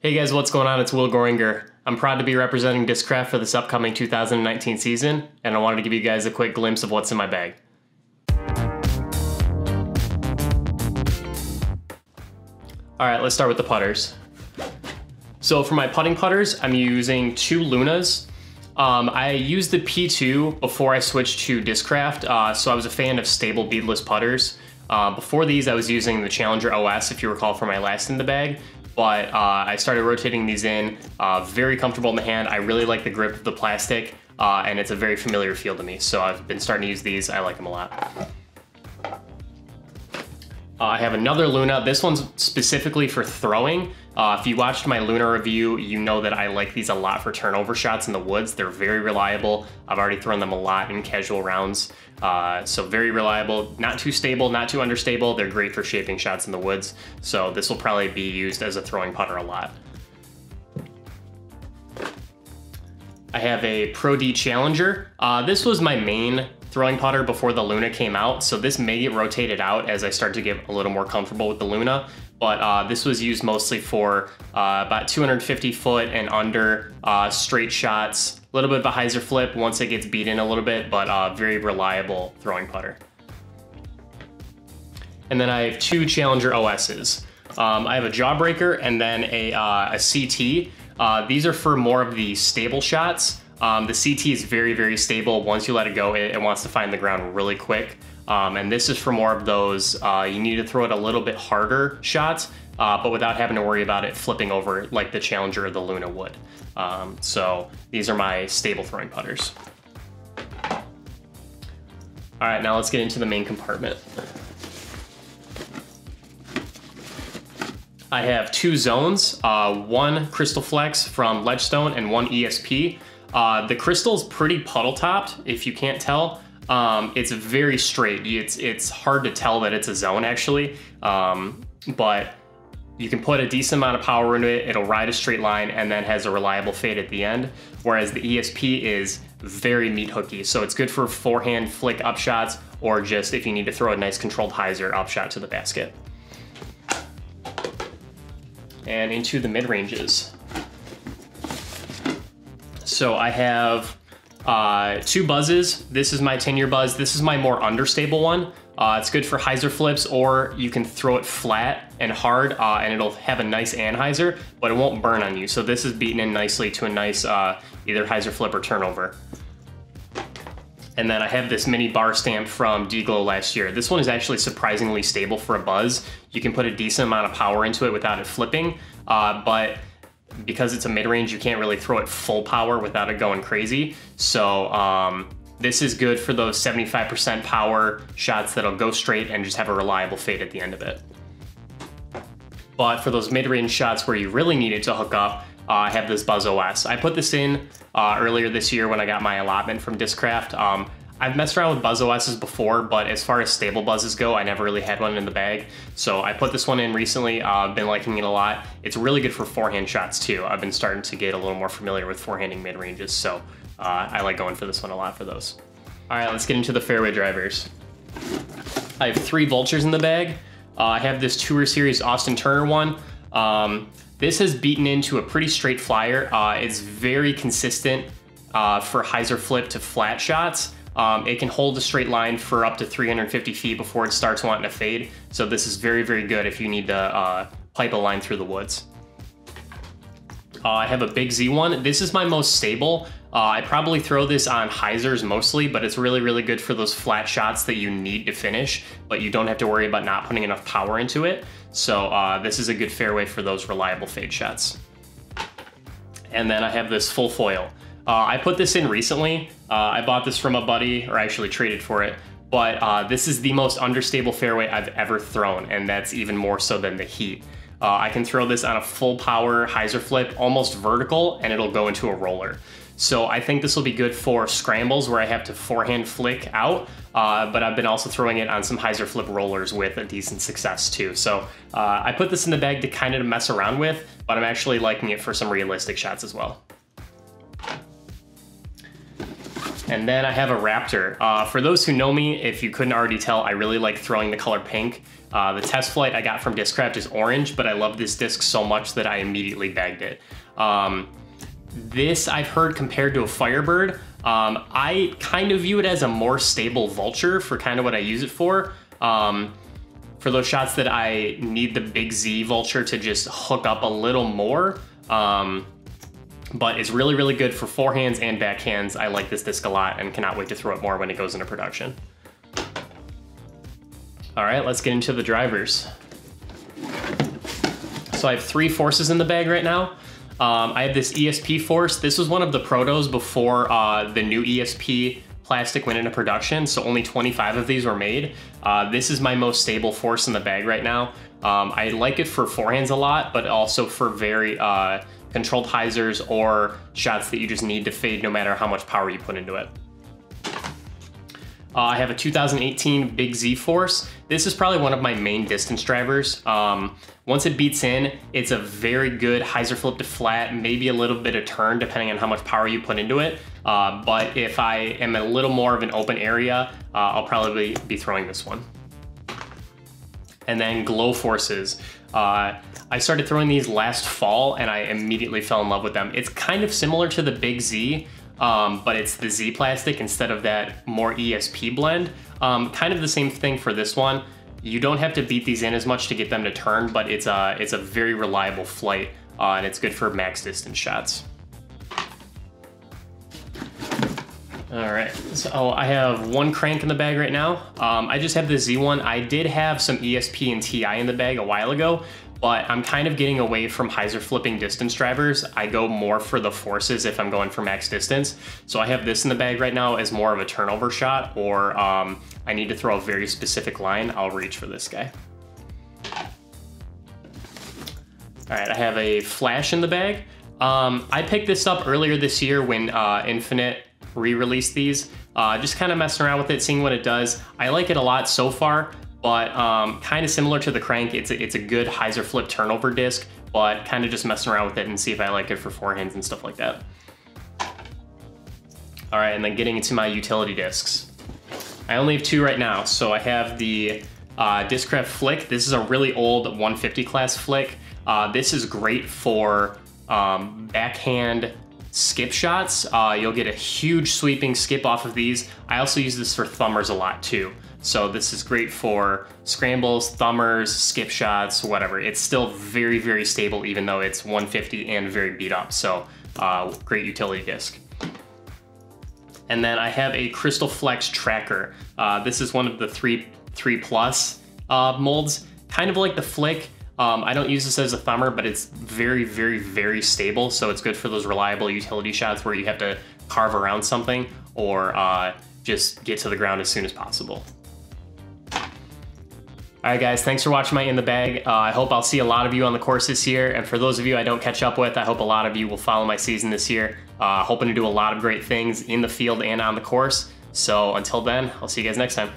Hey guys, what's going on? It's Goeringer. I'm proud to be representing Discraft for this upcoming 2019 season, and I wanted to give you guys a quick glimpse of what's in my bag. Alright, let's start with the putters. So for my putting putters, I'm using two Lunas. I used the P2 before I switched to Discraft, so I was a fan of stable beadless putters. Before these, I was using the Challenger OS, if you recall, from my last in the bag. But I started rotating these in, very comfortable in the hand. I really like the grip of the plastic, and it's a very familiar feel to me. So I've been starting to use these. I like them a lot. I have another Luna. This one's specifically for throwing. If you watched my Luna review, you know that I like these a lot for turnover shots in the woods. They're very reliable. I've already thrown them a lot in casual rounds. So very reliable, not too stable, not too understable. They're great for shaping shots in the woods. So this will probably be used as a throwing putter a lot. I have a Pro D Challenger. This was my main throwing putter before the Luna came out, so this may get rotated out as I start to get a little more comfortable with the Luna, but this was used mostly for about 250 foot and under straight shots, a little bit of a hyzer flip once it gets beat in a little bit, but very reliable throwing putter. And then I have two Challenger OSs. I have a Jawbreaker and then a CT. These are for more of the stable shots. The CT is very, very stable. Once you let it go, it wants to find the ground really quick. And this is for more of those, you need to throw it a little bit harder shots, but without having to worry about it flipping over like the Challenger or the Luna would. So these are my stable throwing putters. All right, now let's get into the main compartment. I have two zones, one Crystal Flex from Ledgestone and one ESP. The crystal's pretty puddle topped, if you can't tell. It's very straight. It's hard to tell that it's a zone actually, but you can put a decent amount of power into it. It'll ride a straight line and then has a reliable fade at the end. Whereas the ESP is very meat hooky. So it's good for forehand flick upshots or just if you need to throw a nice controlled hyzer upshot to the basket. And into the mid ranges. So I have two buzzes. This is my 10-year buzz. This is my more understable one. It's good for hyzer flips, or you can throw it flat and hard and it'll have a nice anhyzer, but it won't burn on you. So this is beaten in nicely to a nice either hyzer flip or turnover. And then I have this mini bar stamp from D-Glow last year. This one is actually surprisingly stable for a buzz. You can put a decent amount of power into it without it flipping, but because it's a mid-range, you can't really throw it full power without it going crazy. So this is good for those 75% power shots that'll go straight and just have a reliable fade at the end of it. But for those mid-range shots where you really need it to hook up, I have this Buzz OS. I put this in earlier this year when I got my allotment from Discraft. I've messed around with Buzz OSs before, but as far as stable buzzes go, I never really had one in the bag. So I put this one in recently. I've been liking it a lot. It's really good for forehand shots too. I've been starting to get a little more familiar with forehanding mid-ranges, so I like going for this one a lot for those. All right, let's get into the Fairway Drivers. I have three Vultures in the bag. I have this Tour Series Austin Turner one. This has beaten into a pretty straight flyer. It's very consistent for hyzer flip to flat shots. It can hold a straight line for up to 350 feet before it starts wanting to fade. So this is very, very good if you need to pipe a line through the woods. I have a Big Z one. This is my most stable. I probably throw this on hyzers mostly, but it's really, really good for those flat shots that you need to finish, but you don't have to worry about not putting enough power into it. So this is a good fairway for those reliable fade shots. And then I have this full foil. I put this in recently. I bought this from a buddy, or actually traded for it, but this is the most understable fairway I've ever thrown, and that's even more so than the heat. I can throw this on a full power hyzer flip, almost vertical, and it'll go into a roller. So I think this will be good for scrambles where I have to forehand flick out, but I've been also throwing it on some hyzer flip rollers with a decent success too. So I put this in the bag to kind of mess around with, but I'm actually liking it for some realistic shots as well. And then I have a Raptor. For those who know me, if you couldn't already tell, I really like throwing the color pink. The test flight I got from Discraft is orange, but I love this disc so much that I immediately bagged it. This I've heard compared to a Firebird. I kind of view it as a more stable vulture for kind of what I use it for. For those shots that I need the big Z vulture to just hook up a little more. But it's really, really good for forehands and backhands. I like this disc a lot and cannot wait to throw it more when it goes into production. All right, let's get into the drivers. So I have 3 forces in the bag right now. I have this ESP force. This was one of the protos before the new ESP plastic went into production, so only 25 of these were made. This is my most stable force in the bag right now. I like it for forehands a lot, but also for very controlled hyzers or shots that you just need to fade no matter how much power you put into it. I have a 2018 Big Z Force. This is probably one of my main distance drivers. Once it beats in, it's a very good hyzer flip to flat, maybe a little bit of turn depending on how much power you put into it. But if I am a little more of an open area, I'll probably be throwing this one. And then glow forces. I started throwing these last fall and I immediately fell in love with them. It's kind of similar to the Big Z, but it's the Z plastic instead of that more ESP blend. Kind of the same thing for this one. You don't have to beat these in as much to get them to turn, but it's a very reliable flight, and it's good for max distance shots. All right, so I have 1 crank in the bag right now. I just have the Z1. I did have some ESP and TI in the bag a while ago, but I'm kind of getting away from hyzer flipping distance drivers. I go more for the forces if I'm going for max distance. So I have this in the bag right now as more of a turnover shot, or I need to throw a very specific line, I'll reach for this guy. All right, I have a flash in the bag. I picked this up earlier this year when Infinite re-released these. Just kind of messing around with it, seeing what it does. I like it a lot so far, but kind of similar to the crank, it's a good hyzer flip turnover disc, but kind of just messing around with it and see if I like it for forehands and stuff like that. All right, and then getting into my utility discs. I only have 2 right now. So I have the Discraft Flick. This is a really old 150 class flick. This is great for backhand skip shots. You'll get a huge sweeping skip off of these. I also use this for thumbers a lot too. So this is great for scrambles, thumbers, skip shots, whatever. It's still very, very stable even though it's 150 and very beat up. So great utility disc. And then I have a Crystal Flex Tracker. This is one of the 3 Plus molds, kind of like the Flick. I don't use this as a thumber, but it's very, very, very stable. So it's good for those reliable utility shots where you have to carve around something or just get to the ground as soon as possible. All right, guys, thanks for watching my In the Bag. I hope I'll see a lot of you on the course this year. And for those of you I don't catch up with, I hope a lot of you will follow my season this year. Hoping to do a lot of great things in the field and on the course. So until then, I'll see you guys next time.